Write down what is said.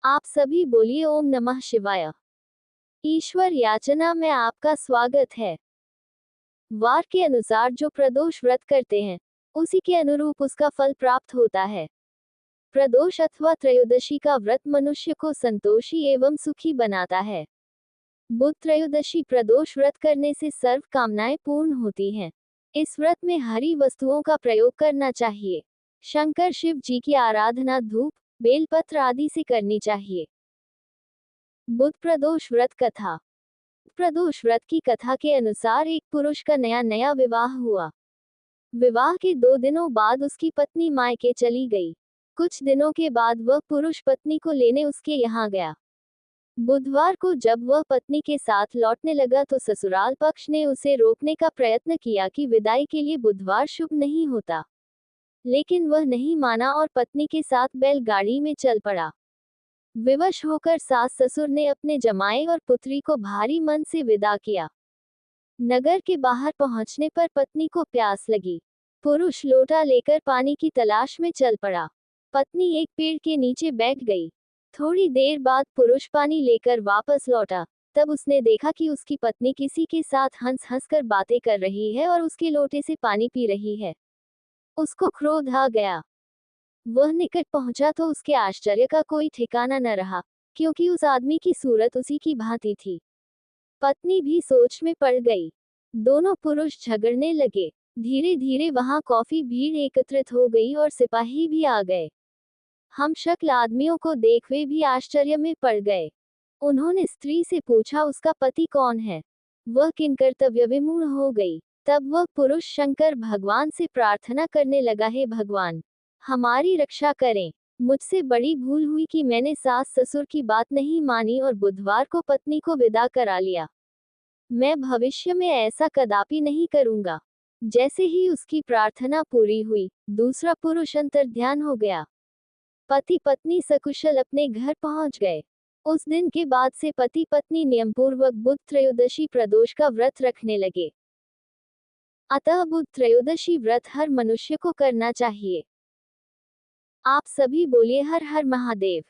आप सभी बोलिए ओम नमः शिवाय। ईश्वर याचना में आपका स्वागत है। वार के अनुसार जो प्रदोष व्रत करते हैं, उसी के अनुरूप उसका फल प्राप्त होता है। प्रदोष अथवा त्रयोदशी का व्रत मनुष्य को संतोषी एवं सुखी बनाता है। बुध त्रयोदशी प्रदोष व्रत करने से सर्व कामनाएं पूर्ण होती हैं। इस व्रत में हरी वस्तुओं का प्रयोग करना चाहिए। शंकर शिव जी की आराधना धूप, बेलपत्र आदि से करनी चाहिए। बुध प्रदोष व्रत कथा। प्रदोष व्रत की कथा के अनुसार एक पुरुष का नया नया विवाह हुआ। विवाह के 2 दिनों बाद उसकी पत्नी मायके चली गई। कुछ दिनों के बाद वह पुरुष पत्नी को लेने उसके यहाँ गया। बुधवार को जब वह पत्नी के साथ लौटने लगा तो ससुराल पक्ष ने उसे रोकने का प्रयत्न किया कि विदाई के लिए बुधवार शुभ नहीं होता, लेकिन वह नहीं माना और पत्नी के साथ बैलगाड़ी में चल पड़ा। विवश होकर सास ससुर ने अपने जमाई और पुत्री को भारी मन से विदा किया। नगर के बाहर पहुंचने पर पत्नी को प्यास लगी। पुरुष लोटा लेकर पानी की तलाश में चल पड़ा। पत्नी एक पेड़ के नीचे बैठ गई। थोड़ी देर बाद पुरुष पानी लेकर वापस लौटा। तब उसने देखा कि उसकी पत्नी किसी के साथ हंस हंस कर बातें कर रही है और उसके लोटे से पानी पी रही है। उसको क्रोध आ गया। वह निकट पहुंचा तो उसके आश्चर्य का कोई ठिकाना न रहा, क्योंकि उस आदमी की सूरत उसी की भांति थी। पत्नी भी सोच में पड़ गई। दोनों पुरुष झगड़ने लगे। धीरे धीरे वहां काफी भीड़ एकत्रित हो गई और सिपाही भी आ गए। हम शक्ल आदमियों को देख वे भी आश्चर्य में पड़ गए। उन्होंने स्त्री से पूछा उसका पति कौन है। वह किंकर्तव्य विमूढ़ हो गई। तब वह पुरुष शंकर भगवान से प्रार्थना करने लगा, हे भगवान, हमारी रक्षा करें। मुझसे बड़ी भूल हुई कि मैंने सास ससुर की बात नहीं मानी और बुधवार को पत्नी को विदा करा लिया। मैं भविष्य में ऐसा कदापि नहीं करूंगा। जैसे ही उसकी प्रार्थना पूरी हुई, दूसरा पुरुष अंतर्ध्यान हो गया। पति पत्नी सकुशल अपने घर पहुंच गए। उस दिन के बाद से पति पत्नी नियमपूर्वक बुध त्रयोदशी प्रदोष का व्रत रखने लगे। अतः बुध त्रयोदशी व्रत हर मनुष्य को करना चाहिए। आप सभी बोलिए हर हर महादेव।